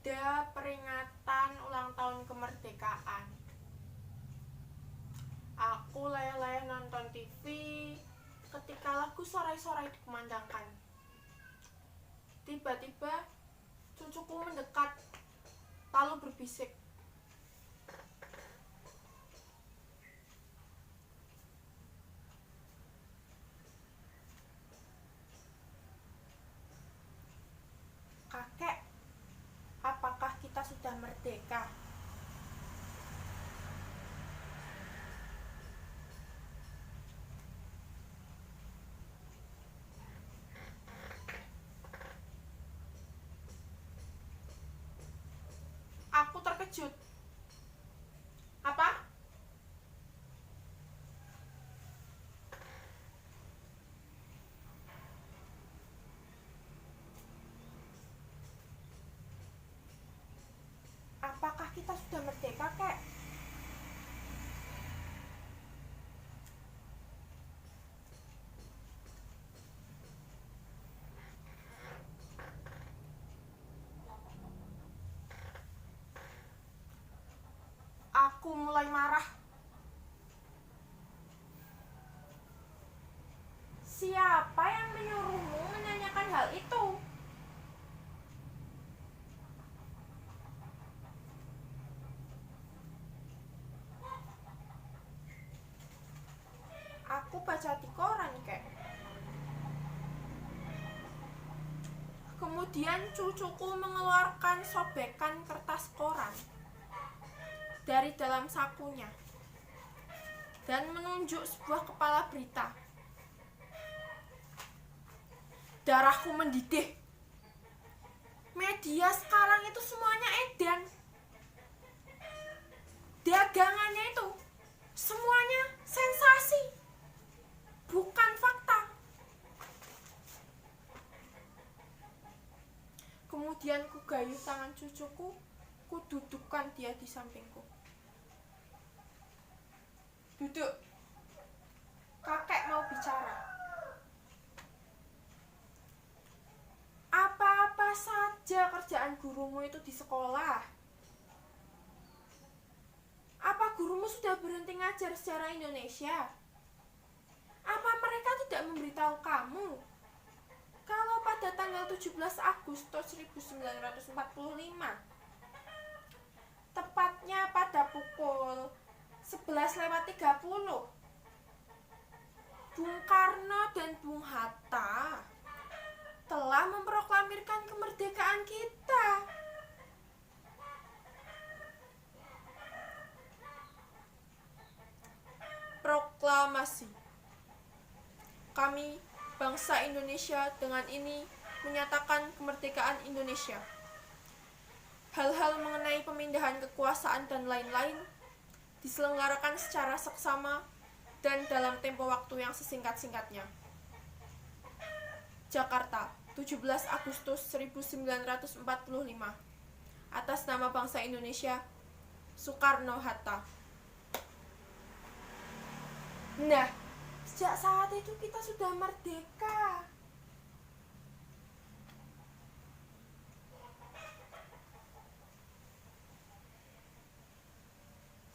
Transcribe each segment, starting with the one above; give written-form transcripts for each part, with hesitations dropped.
ada peringatan ulang tahun kemerdekaan. Aku leleh nonton TV ketika lagu sorai-sorai dikumandangkan. Tiba-tiba cucuku mendekat lalu berbisik, "Kakek, apakah kita sudah merdeka?" Aku terkejut. "Apa?" "Apakah kita sudah merdeka, Kek?" Aku mulai marah. "Siapa yang menyuruhmu menanyakan hal itu?" "Aku baca di koran, Kek." Kemudian cucuku mengeluarkan sobekan kertas koran dari dalam sakunya dan menunjuk sebuah kepala berita. Darahku mendidih. Media sekarang itu semuanya edan. Dagangannya itu semuanya sensasi, bukan fakta. Kemudian ku gayuh tangan cucuku, ku dudukkan dia di sampingku. "Duduk, kakek mau bicara." "Apa-apa saja kerjaan gurumu itu di sekolah? Apa gurumu sudah berhenti ngajar sejarah Indonesia? Apa mereka tidak memberitahu kamu kalau pada tanggal 17 Agustus 1945, tepatnya pada pukul 11:30, Bung Karno dan Bung Hatta telah memproklamirkan kemerdekaan kita?" Proklamasi. Kami, bangsa Indonesia, dengan ini menyatakan kemerdekaan Indonesia. Hal-hal mengenai pemindahan kekuasaan dan lain-lain diselenggarakan secara seksama dan dalam tempo waktu yang sesingkat-singkatnya. Jakarta, 17 Agustus 1945. Atas nama bangsa Indonesia, Soekarno-Hatta. Nah, sejak saat itu kita sudah merdeka.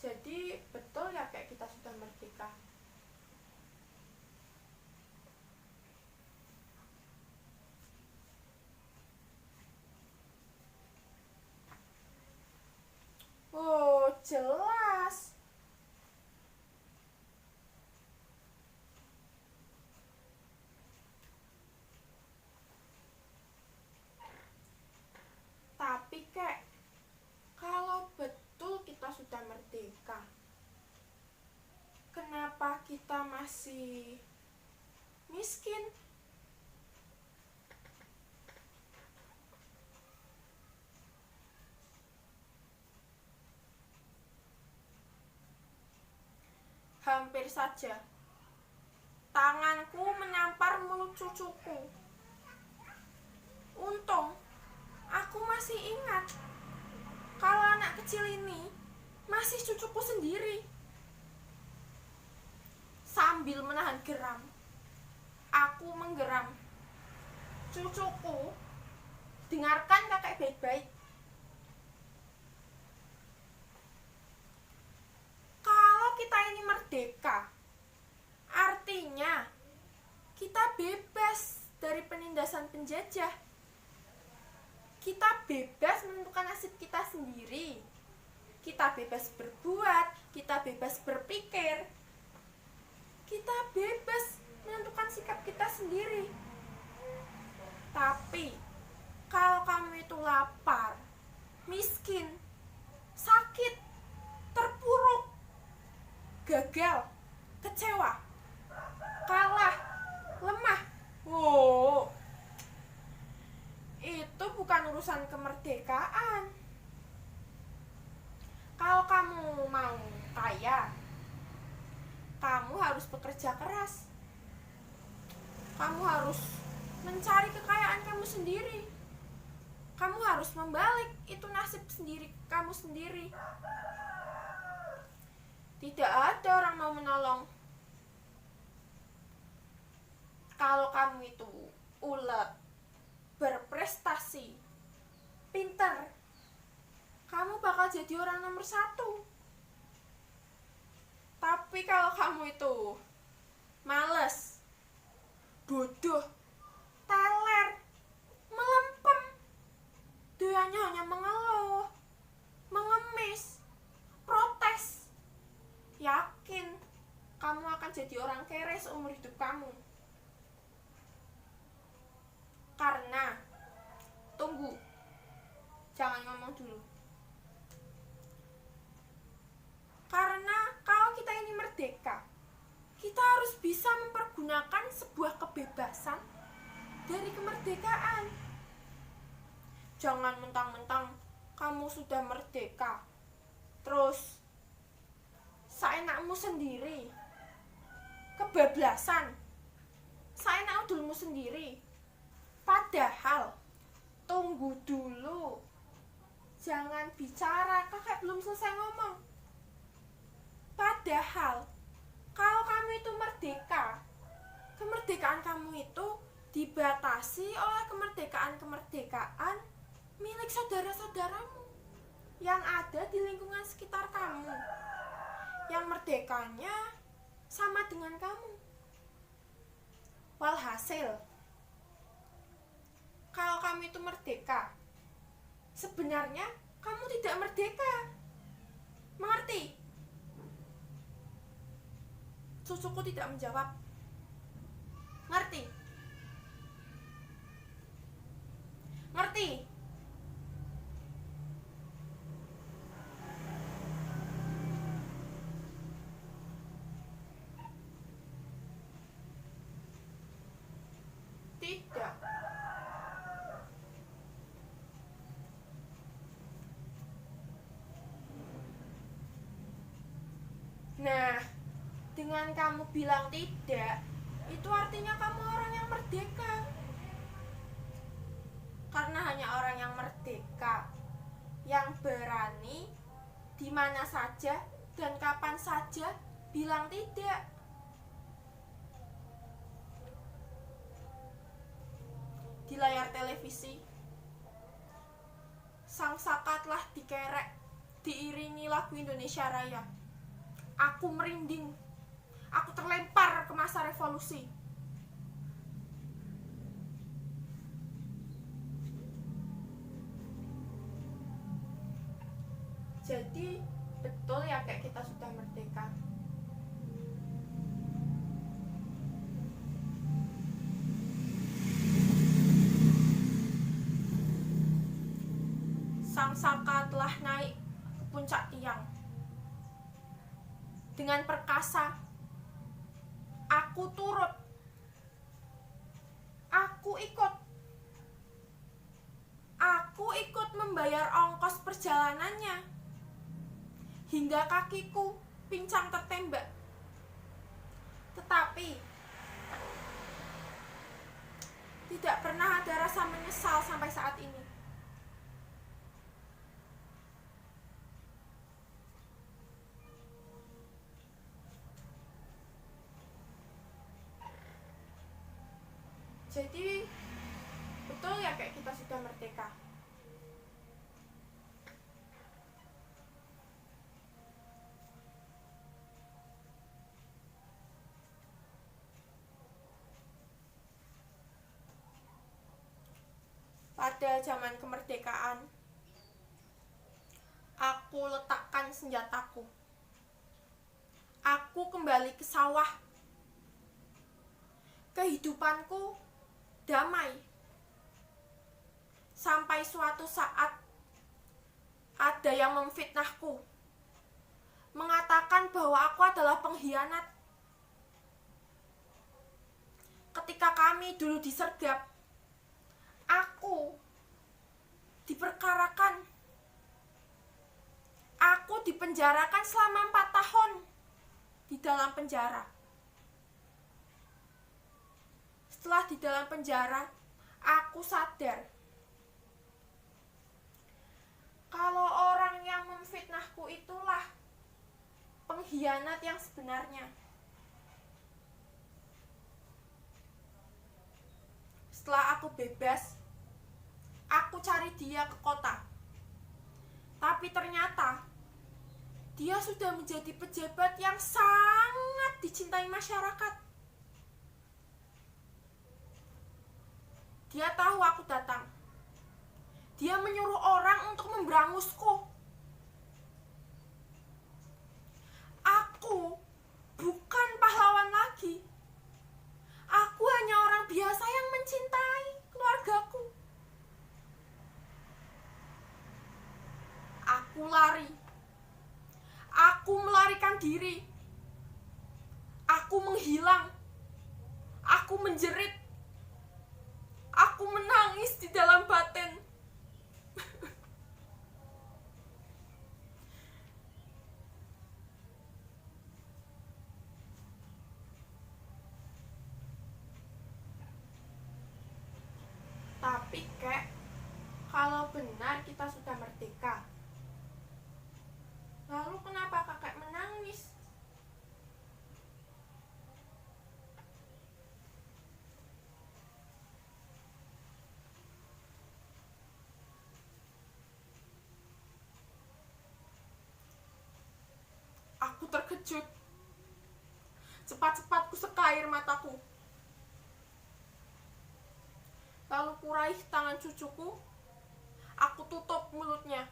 Jadi betul ya kayak kita sudah merdeka. Oh, jelas. Tapi kek, kalau betul kita sudah merdeka, kenapa kita masih miskin? Hampir saja tanganku menyampar mulut cucuku. Untung aku masih ingat kalau anak kecil ini masih cucuku sendiri. Sambil menahan geram, aku menggeram. "Cucuku, dengarkan kakek baik-baik. penindasan penjajah. Kita bebas menentukan nasib kita sendiri. Kita bebas berbuat, kita bebas berpikir. Kita bebas menentukan sikap kita sendiri. Tapi kalau kamu itu lapar, miskin, sakit, terpuruk, gagal, kecewa, kalah, lemah, itu bukan urusan kemerdekaan. Kalau kamu mau kaya, kamu harus bekerja keras. Kamu harus mencari kekayaan kamu sendiri. Kamu harus membalik itu nasib sendiri kamu sendiri. Tidak ada orang mau menolong. Kalau kamu itu ulet, berprestasi, pinter, kamu bakal jadi orang nomor 1. Tapi kalau kamu itu males, bodoh, teler, melempem, doyannya hanya mengeluh, mengemis, protes, yakin kamu akan jadi orang kere seumur hidup kamu. Karena, tunggu, jangan ngomong dulu. Karena kalau kita ini merdeka, kita harus bisa mempergunakan sebuah kebebasan dari kemerdekaan. Jangan mentang-mentang kamu sudah merdeka, terus seenakmu sendiri, kebablasan, seenak udulmu sendiri. Padahal, tunggu dulu, jangan bicara, kakak belum selesai ngomong. Padahal, kalau kamu itu merdeka, kemerdekaan kamu itu dibatasi oleh kemerdekaan-kemerdekaan milik saudara-saudaramu yang ada di lingkungan sekitar kamu, yang merdekanya sama dengan kamu. Walhasil, kalau kamu itu merdeka, sebenarnya kamu tidak merdeka. Mengerti? Susuku tidak menjawab. Ngerti? Ngerti? Tidak. Nah, dengan kamu bilang tidak, itu artinya kamu orang yang merdeka. Karena hanya orang yang merdeka yang berani di mana saja dan kapan saja bilang tidak. Di layar televisi, sang saka telah dikerek, diiringi lagu Indonesia Raya. Aku merinding. Aku terlempar ke masa revolusi. Jadi, betul ya kayak kita sudah merdeka. Sang saka telah naik ke puncak tiang. Dengan perkasa, aku turut. Aku ikut. Aku ikut membayar ongkos perjalanannya. Hingga kakiku pincang tertembak. Tetapi tidak pernah ada rasa menyesal sampai saat ini. Jadi, betul ya kayak kita sudah merdeka. pada zaman kemerdekaan, aku letakkan senjataku. Aku kembali ke sawah. Kehidupanku damai. Sampai suatu saat ada yang memfitnahku, mengatakan bahwa aku adalah pengkhianat. Ketika kami dulu disergap, aku diperkarakan. Aku dipenjarakan selama 4 tahun di dalam penjara. Setelah di dalam penjara, aku sadar kalau orang yang memfitnahku itulah pengkhianat yang sebenarnya. Setelah aku bebas, aku cari dia ke kota. Tapi ternyata dia sudah menjadi pejabat yang sangat dicintai masyarakat. Dia tahu aku datang. Dia menyuruh orang untuk memberangusku. Aku bukan pahlawan lagi. Aku hanya orang biasa yang mencintai keluargaku. Aku lari. Aku melarikan diri. Aku menghilang. Aku menjerit. Aku menangis di dalam batin. Tapi kek, kalau benar kita sudah merdeka, lalu kenapa kakek menangis? Aku terkejut. Cepat-cepat kuseka air mataku. Lalu kuraih tangan cucuku. Aku tutup mulutnya.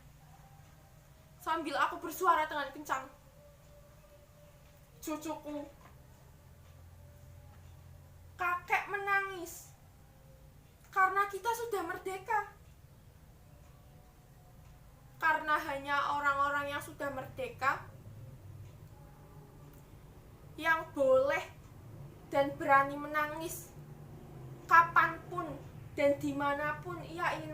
Sambil aku bersuara dengan kencang. Cucuku, kakek menangis karena kita sudah merdeka. Karena hanya orang-orang yang sudah merdeka yang boleh dan berani menangis kapanpun dan dimanapun ia ingin